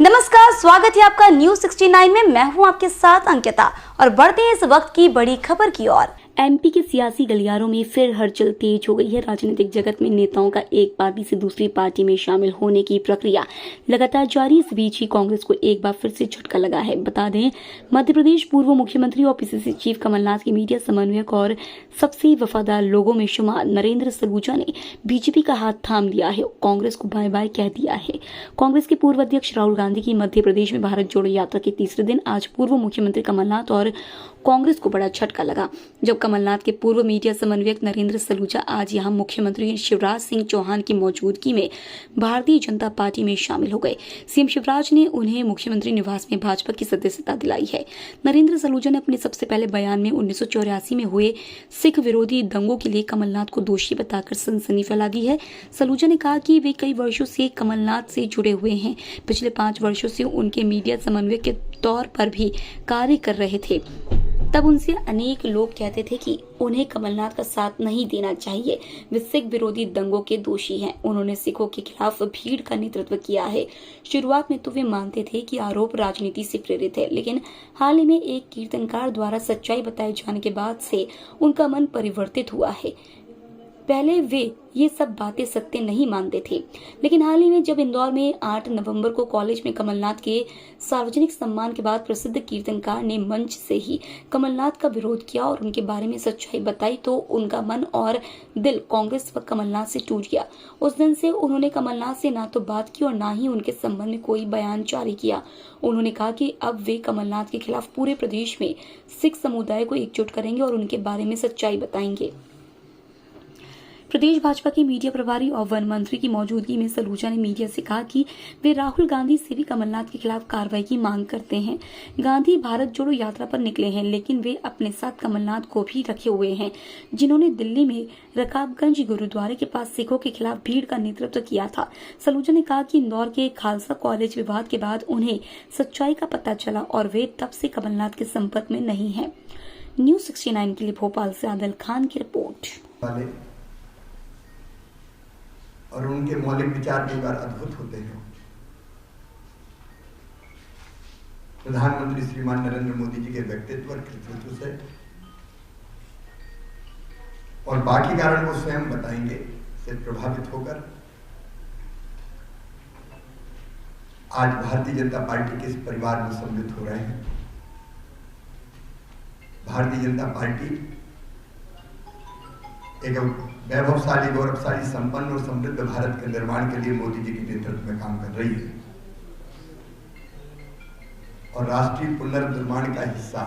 नमस्कार, स्वागत है आपका न्यूज 69 में। मैं हूं आपके साथ अंकिता और बढ़ते हैं इस वक्त की बड़ी खबर की ओर। एमपी के सियासी गलियारों में फिर हलचल तेज हो गई है। राजनीतिक जगत में नेताओं का एक पार्टी से दूसरी पार्टी में शामिल होने की प्रक्रिया लगातार जारी। इस बीच ही कांग्रेस को एक बार फिर से झटका लगा है। बता दें, मध्य प्रदेश पूर्व मुख्यमंत्री और पीसीसी चीफ कमलनाथ के मीडिया समन्वयक और सबसे वफादार लोगों में शुमार नरेंद्र सलूजा ने बीजेपी का हाथ थाम लिया है, कांग्रेस को बाय बाय कह दिया है। कांग्रेस के पूर्व अध्यक्ष राहुल गांधी की मध्य प्रदेश में भारत जोड़ो यात्रा के तीसरे दिन आज पूर्व मुख्यमंत्री कमलनाथ और कांग्रेस को बड़ा झटका लगा, जब कमलनाथ के पूर्व मीडिया समन्वयक नरेंद्र सलूजा आज यहां मुख्यमंत्री शिवराज सिंह चौहान की मौजूदगी में भारतीय जनता पार्टी में शामिल हो गए। सीएम शिवराज ने उन्हें मुख्यमंत्री निवास में भाजपा की सदस्यता दिलाई है। नरेंद्र सलूजा ने अपने सबसे पहले बयान में 1984 में हुए सिख विरोधी दंगों के लिए कमलनाथ को दोषी बताकर सनसनी फैला दी है। सलूजा ने कहा कि वे कई वर्षों से कमलनाथ से जुड़े हुए हैं। पिछले 5 वर्षों से उनके मीडिया समन्वयक के तौर पर भी कार्य कर रहे थे। तब उनसे अनेक लोग कहते थे कि उन्हें कमलनाथ का साथ नहीं देना चाहिए, वे सिख विरोधी दंगों के दोषी हैं। उन्होंने सिखों के खिलाफ भीड़ का नेतृत्व किया है। शुरुआत में तो वे मानते थे कि आरोप राजनीति से प्रेरित है, लेकिन हाल ही में एक कीर्तनकार द्वारा सच्चाई बताए जाने के बाद से उनका मन परिवर्तित हुआ है। पहले वे ये सब बातें सत्य नहीं मानते थे, लेकिन हाल ही में जब इंदौर में 8 नवंबर को कॉलेज में कमलनाथ के सार्वजनिक सम्मान के बाद प्रसिद्ध कीर्तनकार ने मंच से ही कमलनाथ का विरोध किया और उनके बारे में सच्चाई बताई, तो उनका मन और दिल कांग्रेस व कमलनाथ से टूट गया। उस दिन से उन्होंने कमलनाथ से ना तो बात की और ना ही उनके संबंध में कोई बयान जारी किया। उन्होंने कहा कि अब वे कमलनाथ के खिलाफ पूरे प्रदेश में सिख समुदाय को एकजुट करेंगे और उनके बारे में सच्चाई बताएंगे। प्रदेश भाजपा के मीडिया प्रभारी और वन मंत्री की मौजूदगी में सलूजा ने मीडिया से कहा कि वे राहुल गांधी से भी कमलनाथ के खिलाफ कार्रवाई की मांग करते हैं। गांधी भारत जोड़ो यात्रा पर निकले हैं, लेकिन वे अपने साथ कमलनाथ को भी रखे हुए हैं, जिन्होंने दिल्ली में रकाबगंज गुरुद्वारे के पास सिखों के खिलाफ भीड़ का नेतृत्व किया था। सलूजा ने कहा कि इंदौर के खालसा कॉलेज विवाद के बाद उन्हें सच्चाई का पता चला और वे तब से कमलनाथ के संपर्क में नहीं है। न्यूज 69 के लिए भोपाल से आदिल खान की रिपोर्ट। और उनके मौलिक विचार कई बार अद्भुत होते हैं। प्रधानमंत्री श्रीमान नरेंद्र मोदी जी के व्यक्तित्व और कृतित्व से और बाकी कारण वो स्वयं बताएंगे से प्रभावित होकर आज भारतीय जनता पार्टी के इस परिवार में सम्मिलित हो रहे हैं। भारतीय जनता पार्टी एक वैभवशाली, गौरवशाली, संपन्न और समृद्ध भारत के निर्माण के लिए मोदी जी के नेतृत्व में काम कर रही है और राष्ट्रीय पुनर्निर्माण का हिस्सा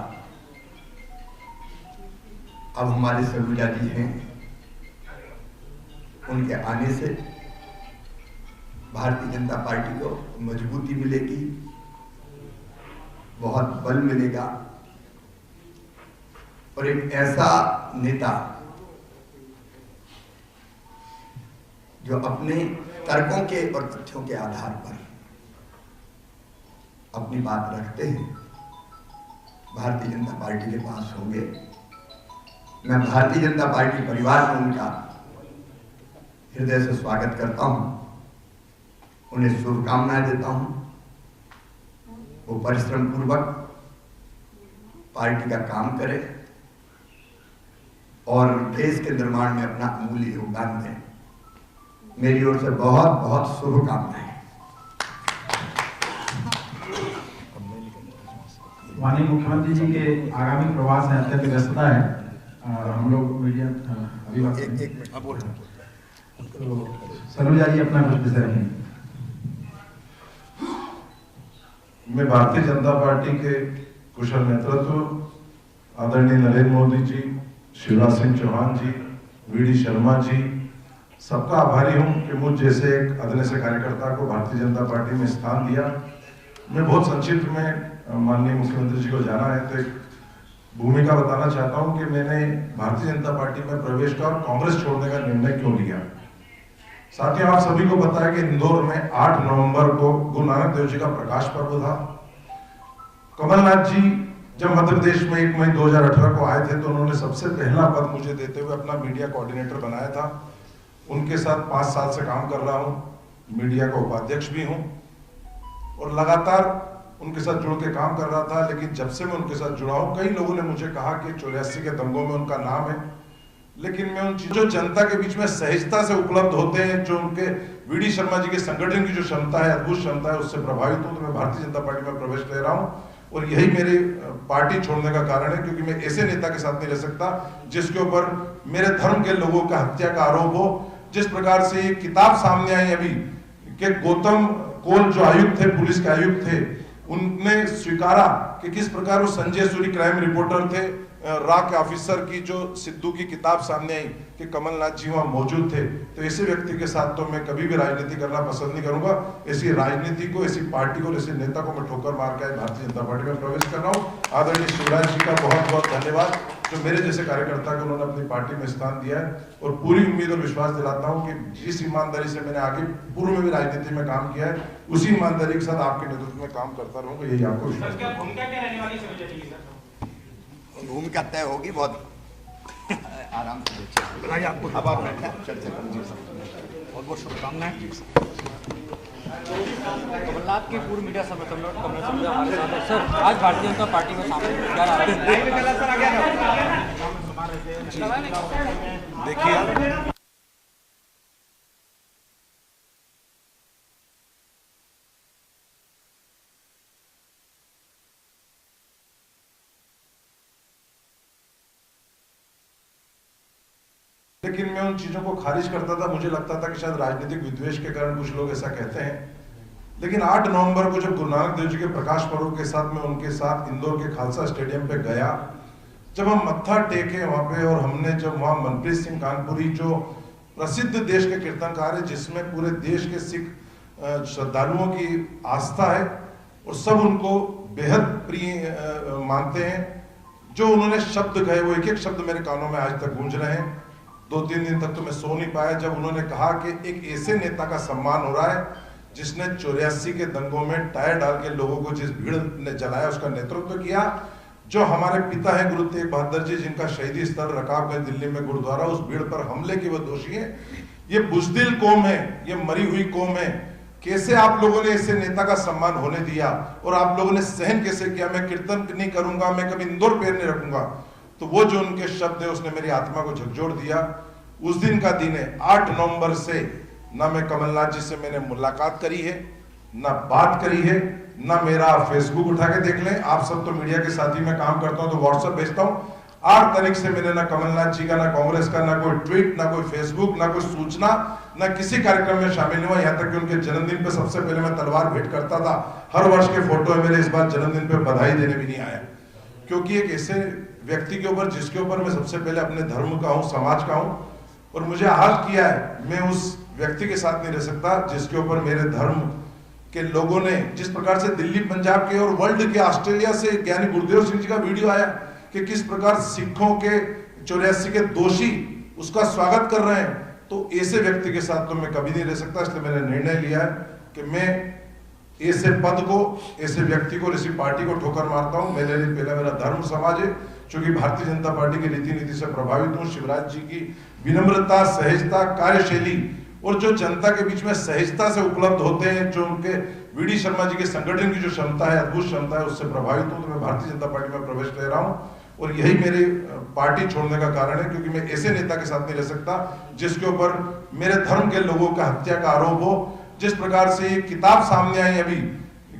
अब हमारे सलूजा जी हैं। उनके आने से भारतीय जनता पार्टी को मजबूती मिलेगी, बहुत बल मिलेगा और एक ऐसा नेता जो अपने तर्कों के और तथ्यों के आधार पर अपनी बात रखते हैं, भारतीय जनता पार्टी के पास होंगे। मैं भारतीय जनता पार्टी परिवार में उनका हृदय से स्वागत करता हूं, उन्हें शुभकामनाएं देता हूं। वो परिश्रम पूर्वक पार्टी का काम करें और देश के निर्माण में अपना अमूल्य योगदान दें। मेरी ओर से बहुत बहुत शुभकामनाएं। माननीय मुख्यमंत्री जी के आगामी प्रवास है, अत्यंत व्यस्तता है। हम लोग मीडिया तो सलूजा जी अपना कुछ विषय रखें। मैं भारतीय जनता पार्टी के कुशल नेतृत्व आदरणीय नरेंद्र मोदी जी, शिवराज सिंह चौहान जी, वीडी शर्मा जी, सबका आभारी हूं कि मुझ जैसे एक अदन्य कार्यकर्ता को भारतीय जनता पार्टी में स्थान दिया। मैं बहुत संक्षिप्त में माननीय मुख्यमंत्री जी को जाना है तो एक भूमिका बताना चाहता हूं कि मैंने भारतीय जनता पार्टी में प्रवेश का और कांग्रेस छोड़ने का निर्णय क्यों लिया। साथियों, आप सभी को पता है कि इंदौर में 8 नवंबर को गुरु नानक देव जी का प्रकाश पर्व था। कमलनाथ जी जब मध्य प्रदेश में 1 मई 2018 को आए थे तो उन्होंने सबसे पहला पद मुझे देते हुए अपना मीडिया कोऑर्डिनेटर बनाया था। उनके साथ 5 साल से काम कर रहा हूं, मीडिया का उपाध्यक्ष भी हूं। और लगातार उनके साथ जुड़ के काम कर रहा था। लेकिन जब से मैं उनके साथ जुड़ा हूं, कई लोगों ने मुझे कहा कि 84 के दंगों में उनका नाम है, लेकिन मैं उन चीजों जनता के बीच में सहजता से उपलब्ध होते हैं, जो उनके वीडी शर्मा जी के संगठन की जो क्षमता है, अद्भुत क्षमता है, उससे प्रभावित हूं। तो मैं भारतीय जनता पार्टी में प्रवेश ले रहा हूं और यही मेरे पार्टी छोड़ने का कारण है, क्योंकि मैं ऐसे नेता के साथ नहीं रह सकता जिसके ऊपर मेरे धर्म के लोगों का हत्या का आरोप हो। जिस प्रकार से ये किताब सामने आई अभी कि गौतम कोल जो आयुक्त थे, पुलिस के आयुक्त थे, उनने स्वीकारा कि किस प्रकार वो संजय सूरी क्राइम रिपोर्टर थे, रा के ऑफिसर की जो सिद्धू की किताब सामने आई कि कमलनाथ जी वहां मौजूद थे। तो ऐसे व्यक्ति के साथ तो मैं कभी भी राजनीति करना पसंद नहीं करूंगा। ऐसी राजनीति को, ऐसी पार्टी को, ऐसे नेता को मैं ठोकर मार के भारतीय जनता पार्टी में प्रवेश कर रहा हूँ। आदरणीय शिवराज जी का बहुत बहुत धन्यवाद, जो मेरे जैसे कार्यकर्ता को उन्होंने अपनी पार्टी में स्थान दिया है। और पूरी उम्मीद और विश्वास दिलाता हूँ कि जिस ईमानदारी से मैंने आगे पूर्व में भी राजनीति में काम किया है, उसी ईमानदारी के साथ आपके नेतृत्व में काम करता रहूंगा, यही आपको विश्वास है। भूमिका तय होगी, बहुत आराम से अब आप चर्चा करिए। बहुत बहुत शुभकामनाएं। कमलनाथ के पूर्व मीडिया संगठन हमारे साथ है। सर, आज भारतीय जनता पार्टी में शामिल देखिए, लेकिन मैं उन चीजों को खारिज करता था। मुझे लगता था कि शायद राजनीतिक विद्वेष के कारण कुछ लोग ऐसा कहते हैं, लेकिन 8 नवंबर को जब गुरु नानक देव जी के प्रकाश पर्व के साथ मैं उनके साथ इंदौर के खालसा स्टेडियम पे गया, जब हम मत्था टेके वहां पे, और हमने जब वहां मनप्रीत सिंह कानपुरी जो प्रसिद्ध देश के कीर्तनकार है, जिसमें पूरे देश के सिख श्रद्धालुओं की आस्था है और सब उनको बेहद प्रिय मानते हैं, जो उन्होंने शब्द कहे वो एक एक शब्द मेरे कानों में आज तक गूंज रहे हैं। 2-3 दिन तक तो मैं सो नहीं पाया जब उन्होंने कहा कि एक ऐसे नेता का सम्मान हो रहा है जिसने 84 के दंगों में टायर डाल के लोगों को जिस भीड़ ने जलाया उसका नेतृत्व किया, जो हमारे पिता है गुरु तेग बहादुर जी, जिनका शहीदी स्थल रकाबगंज दिल्ली में गुरुद्वारा, उस भीड़ पर हमले के वो दोषी है। ये बुजदिल कौम है, ये मरी हुई कौम है। कैसे आप लोगों ने ऐसे नेता का सम्मान होने दिया और आप लोगों ने सहन कैसे किया? मैं कीर्तन नहीं करूंगा, मैं कभी इंदौर पैर नहीं रखूंगा। तो वो जो उनके शब्द है उसने मेरी आत्मा को झकझोर दिया। उस दिन का दिन है 8 नवंबर से ना मैं कमलनाथ जी से मैंने मुलाकात करी है, ना बात करी है, ना मेरा फेसबुक उठा के देख लें। आप सब तो मीडिया के साथ ही मैं काम करता हूं तो व्हाट्सएप भेजता हूं। 8 तारीख से मैंने ना कमलनाथ जी का, ना कांग्रेस का, ना कोई ट्वीट, ना कोई फेसबुक, ना कोई सूचना, ना किसी कार्यक्रम में शामिल नहीं हुआ। यहाँ तक कि उनके जन्मदिन पे सबसे पहले मैं तलवार भेंट करता था। हर वर्ष के फोटो है मेरे, इस बार जन्मदिन पे बधाई देने भी नहीं आया, क्योंकि एक ऐसे व्यक्ति के ऊपर जिसके ऊपर मैं सबसे पहले अपने धर्म का हूं, समाज का हूं, और मुझे आहत किया है, मैं उस व्यक्ति के साथ नहीं रह सकता जिसके ऊपर मेरे धर्म के लोगों ने, जिस प्रकार से दिल्ली, पंजाब के और वर्ल्ड के, ऑस्ट्रेलिया से ज्ञानी गुरुदेव सिंह जी का वीडियो आया कि किस प्रकार सिखों के 84 के दोषी उसका स्वागत कर रहे हैं, तो ऐसे व्यक्ति के साथ तो मैं कभी नहीं रह सकता। इसलिए मैंने निर्णय लिया है कि मैं ऐसे पद को, ऐसे व्यक्ति को, ऐसी पार्टी को ठोकर मारता हूं। मेरे लिए पहला मेरा धर्म समाज है, क्योंकि भारतीय जनता पार्टी की रीति नीति से प्रभावित हूं। शिवराज जी की विनम्रता, सहजता, कार्यशैली और जो जनता के बीच में सहजता से उपलब्ध होते हैं, जो उनके वीडी शर्मा जी के संगठन की जो क्षमता है, अद्भुत क्षमता है, उससे प्रभावित हूं। तो मैं भारतीय जनता पार्टी में प्रवेश ले रहा हूं और यही मेरे पार्टी छोड़ने का कारण है, क्योंकि मैं ऐसे नेता के साथ नहीं रह सकता जिसके ऊपर मेरे धर्म के लोगों का हत्या का आरोप हो। जिस प्रकार से ये किताब सामने आई अभी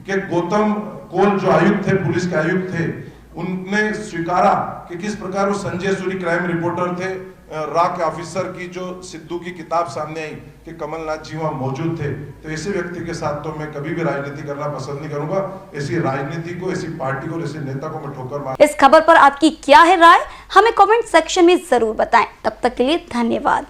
कि गौतम कोल जो आयुक्त थे, पुलिस के आयुक्त थे, उनने स्वीकारा कि किस प्रकार वो संजय सूरी क्राइम रिपोर्टर थे, रा के ऑफिसर की जो सिद्धू की किताब सामने आई कि कमलनाथ जी वहां मौजूद थे। तो ऐसे व्यक्ति के साथ तो मैं कभी भी राजनीति करना पसंद नहीं करूंगा। ऐसी राजनीति को, ऐसी पार्टी को, ऐसे नेता को मैं ठोकर मार। इस खबर पर आपकी क्या है राय, हमें कमेंट सेक्शन में जरूर बताएं। तब तक के लिए धन्यवाद।